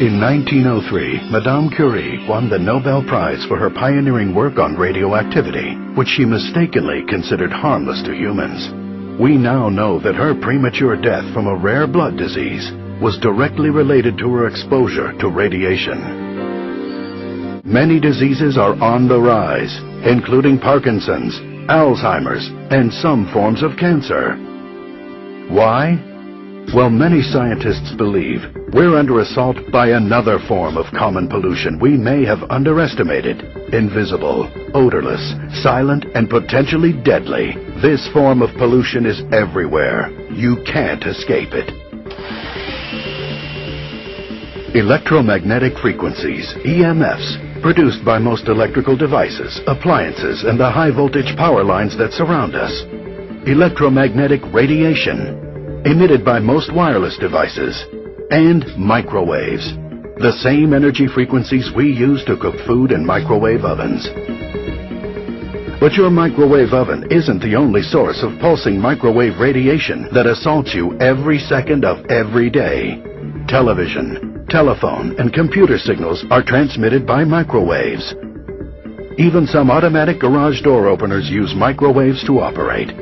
In 1903, Madame Curie won the Nobel Prize for her pioneering work on radioactivity, which she mistakenly considered harmless to humans. We now know that her premature death from a rare blood disease was directly related to her exposure to radiation. Many diseases are on the rise, including Parkinson's, Alzheimer's, and some forms of cancer. Why? Well, many scientists believe we're under assault by another form of common pollution we may have underestimated. Invisible, odorless, silent, and potentially deadly. This form of pollution is everywhere. You can't escape it. Electromagnetic frequencies, EMFs, produced by most electrical devices, appliances, and the high-voltage power lines that surround us. Electromagnetic radiation, emitted by most wireless devices. And microwaves, the same energy frequencies we use to cook food in microwave ovens. But your microwave oven isn't the only source of pulsing microwave radiation that assaults you every second of every day. Television, telephone, and computer signals are transmitted by microwaves. Even some automatic garage door openers use microwaves to operate.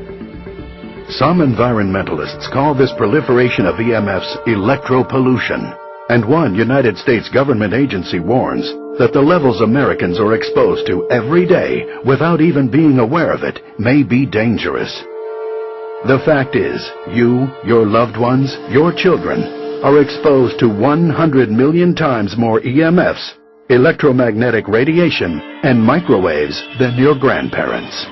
Some environmentalists call this proliferation of EMFs electropollution, and one United States government agency warns that the levels Americans are exposed to every day without even being aware of it may be dangerous. The fact is, you, your loved ones, your children, are exposed to 100 million times more EMFs, electromagnetic radiation, and microwaves than your grandparents.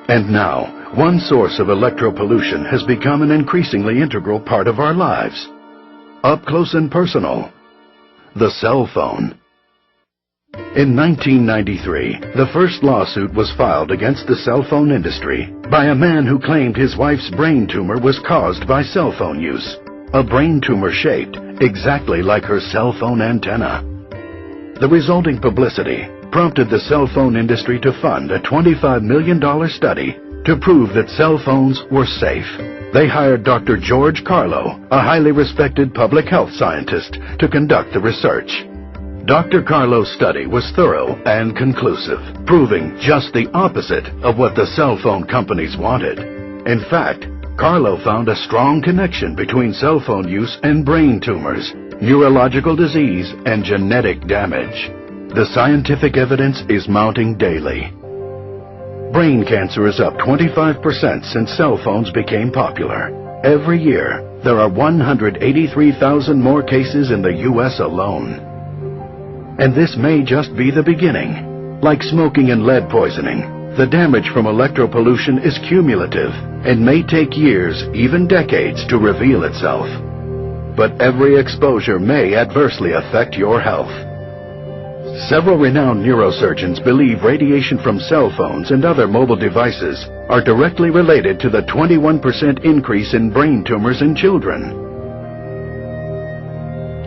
And now, one source of electropollution has become an increasingly integral part of our lives. Up close and personal. The cell phone. In 1993, the first lawsuit was filed against the cell phone industry by a man who claimed his wife's brain tumor was caused by cell phone use. A brain tumor shaped exactly like her cell phone antenna. The resulting publicity prompted the cell phone industry to fund a $25 million study to prove that cell phones were safe. They hired Dr. George Carlo, a highly respected public health scientist, to conduct the research. Dr. Carlo's study was thorough and conclusive, proving just the opposite of what the cell phone companies wanted. In fact, Carlo found a strong connection between cell phone use and brain tumors, neurological disease, and genetic damage. The scientific evidence is mounting daily. Brain cancer is up 25% since cell phones became popular. Every year, there are 183,000 more cases in the U.S. alone. And this may just be the beginning. Like smoking and lead poisoning, the damage from electropollution is cumulative and may take years, even decades, to reveal itself. But every exposure may adversely affect your health. Several renowned neurosurgeons believe radiation from cell phones and other mobile devices are directly related to the 21% increase in brain tumors in children.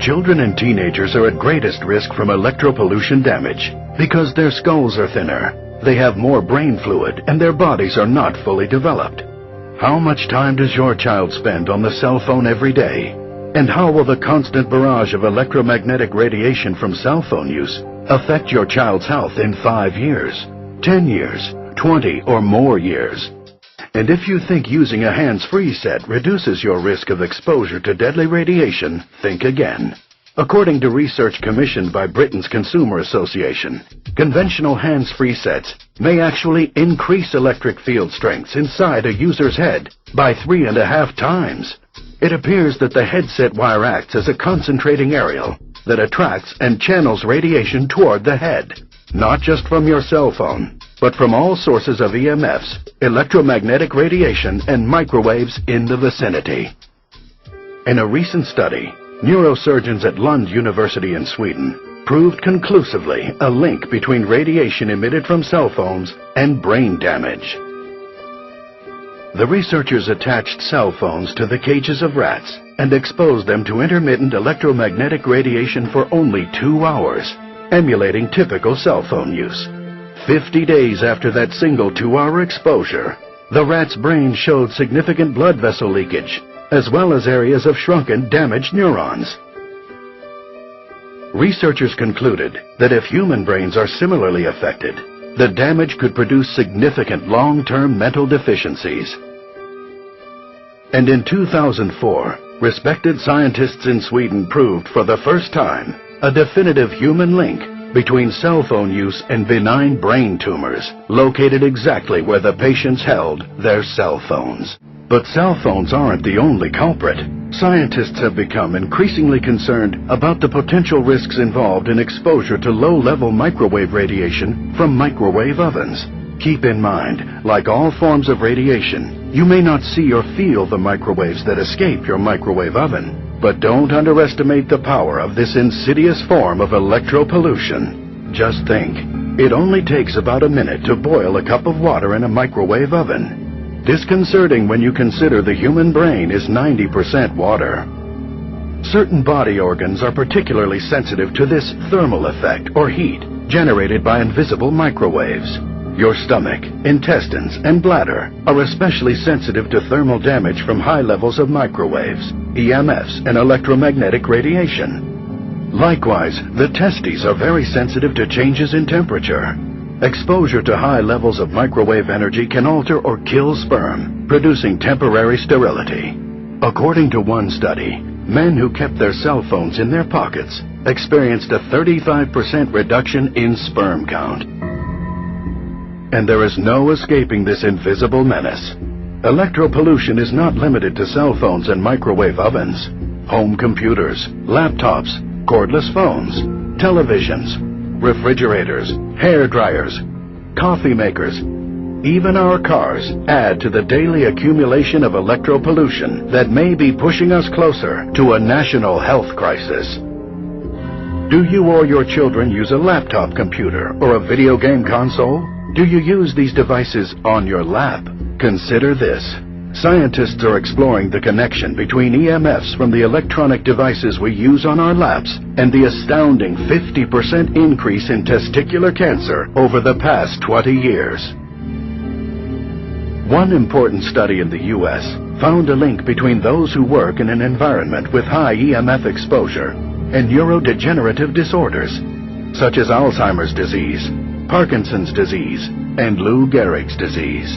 Children and teenagers are at greatest risk from electropollution damage because their skulls are thinner, they have more brain fluid, and their bodies are not fully developed. How much time does your child spend on the cell phone every day? And how will the constant barrage of electromagnetic radiation from cell phone use affect your child's health in 5 years, 10 years, 20 or more years? And if you think using a hands-free set reduces your risk of exposure to deadly radiation, think again. According to research commissioned by Britain's Consumer Association, conventional hands-free sets may actually increase electric field strengths inside a user's head by 3.5 times. It appears that the headset wire acts as a concentrating aerial that attracts and channels radiation toward the head, not just from your cell phone, but from all sources of EMFs, electromagnetic radiation, and microwaves in the vicinity. In a recent study, neurosurgeons at Lund University in Sweden proved conclusively a link between radiation emitted from cell phones and brain damage. The researchers attached cell phones to the cages of rats and exposed them to intermittent electromagnetic radiation for only 2 hours, emulating typical cell phone use. 50 days after that single 2-hour exposure, the rat's brain showed significant blood vessel leakage, as well as areas of shrunken, damaged neurons. Researchers concluded that if human brains are similarly affected, the damage could produce significant long-term mental deficiencies. And in 2004, respected scientists in Sweden proved for the first time a definitive human link between cell phone use and benign brain tumors located exactly where the patients held their cell phones. But cell phones aren't the only culprit. Scientists have become increasingly concerned about the potential risks involved in exposure to low-level microwave radiation from microwave ovens. Keep in mind, like all forms of radiation, you may not see or feel the microwaves that escape your microwave oven. But don't underestimate the power of this insidious form of electropollution. Just think, it only takes about a minute to boil a cup of water in a microwave oven. Disconcerting when you consider the human brain is 90% water. Certain body organs are particularly sensitive to this thermal effect or heat generated by invisible microwaves. Your stomach, intestines, and bladder are especially sensitive to thermal damage from high levels of microwaves, EMFs, and electromagnetic radiation. Likewise, the testes are very sensitive to changes in temperature. Exposure to high levels of microwave energy can alter or kill sperm, producing temporary sterility. According to one study, men who kept their cell phones in their pockets experienced a 35% reduction in sperm count. And there is no escaping this invisible menace. Electropollution is not limited to cell phones and microwave ovens. Home computers, laptops, cordless phones, televisions, refrigerators, hair dryers, coffee makers, even our cars add to the daily accumulation of electropollution that may be pushing us closer to a national health crisis. Do you or your children use a laptop computer or a video game console? Do you use these devices on your lap? Consider this. Scientists are exploring the connection between EMFs from the electronic devices we use on our laps and the astounding 50% increase in testicular cancer over the past 20 years. One important study in the U.S. found a link between those who work in an environment with high EMF exposure and neurodegenerative disorders, such as Alzheimer's disease, Parkinson's disease, and Lou Gehrig's disease.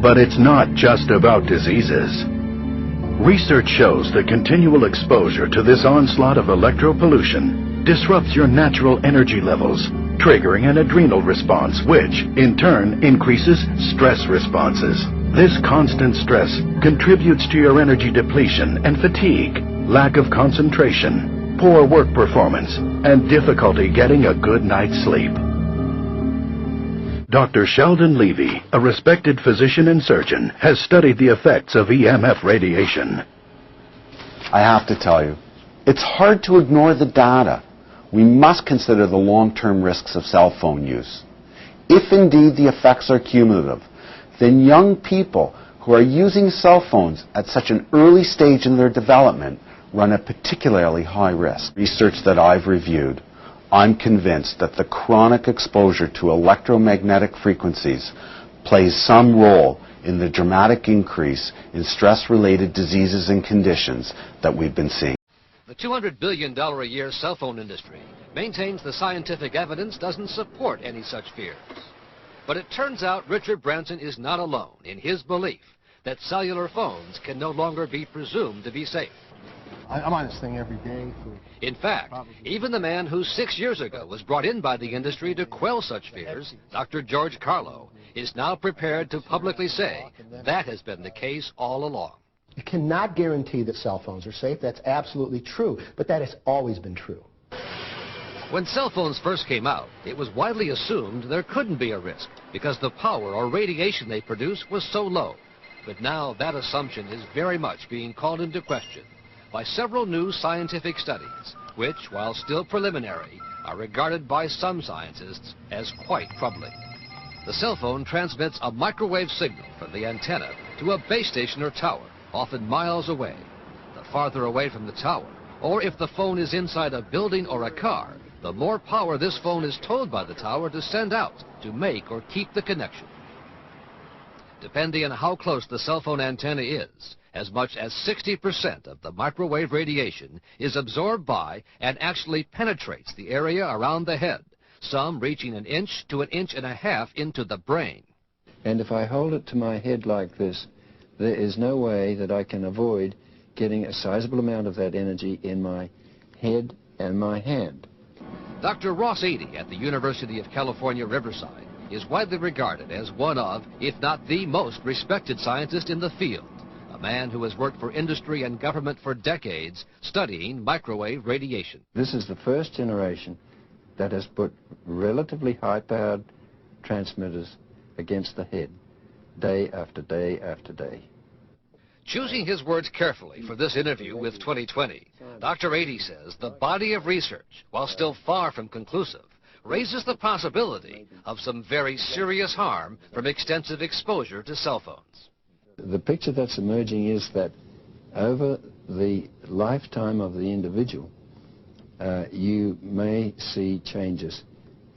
But it's not just about diseases. Research shows that continual exposure to this onslaught of electropollution disrupts your natural energy levels, triggering an adrenal response which, in turn, increases stress responses. This constant stress contributes to your energy depletion and fatigue, lack of concentration, poor work performance, and difficulty getting a good night's sleep. Dr. Sheldon Levy, a respected physician and surgeon, has studied the effects of EMF radiation. I have to tell you, it's hard to ignore the data. We must consider the long-term risks of cell phone use. If indeed the effects are cumulative, then young people who are using cell phones at such an early stage in their development run a particularly high risk. Research that I've reviewed, I'm convinced that the chronic exposure to electromagnetic frequencies plays some role in the dramatic increase in stress-related diseases and conditions that we've been seeing. The $200 billion a year cell phone industry maintains the scientific evidence doesn't support any such fears. But it turns out Richard Branson is not alone in his belief that cellular phones can no longer be presumed to be safe. I'm on this thing every day. In fact, even the man who 6 years ago was brought in by the industry to quell such fears, Dr. George Carlo, is now prepared to publicly say that has been the case all along. You cannot guarantee that cell phones are safe. That's absolutely true, but that has always been true. When cell phones first came out, it was widely assumed there couldn't be a risk because the power or radiation they produce was so low. But now that assumption is very much being called into question by several new scientific studies, which, while still preliminary, are regarded by some scientists as quite troubling. The cell phone transmits a microwave signal from the antenna to a base station or tower, often miles away. The farther away from the tower, or if the phone is inside a building or a car, the more power this phone is told by the tower to send out to make or keep the connection. Depending on how close the cell phone antenna is, As much as 60% of the microwave radiation is absorbed by and actually penetrates the area around the head, some reaching an inch to an inch and a half into the brain. And if I hold it to my head like this, there is no way that I can avoid getting a sizable amount of that energy in my head and my hand. Dr. Ross Eady at the University of California, Riverside is widely regarded as one of, if not the most respected scientist in the field, a man who has worked for industry and government for decades studying microwave radiation. This is the first generation that has put relatively high-powered transmitters against the head, day after day after day. Choosing his words carefully for this interview with 2020, Dr. Eady says the body of research, while still far from conclusive, raises the possibility of some very serious harm from extensive exposure to cell phones. The picture that's emerging is that over the lifetime of the individual, you may see changes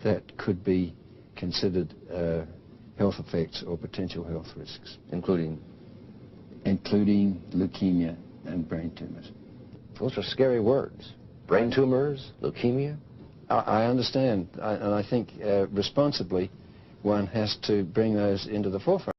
that could be considered health effects or potential health risks. Including leukemia and brain tumors. Those are scary words. Brain tumors, leukemia. I understand, and I think responsibly one has to bring those into the forefront.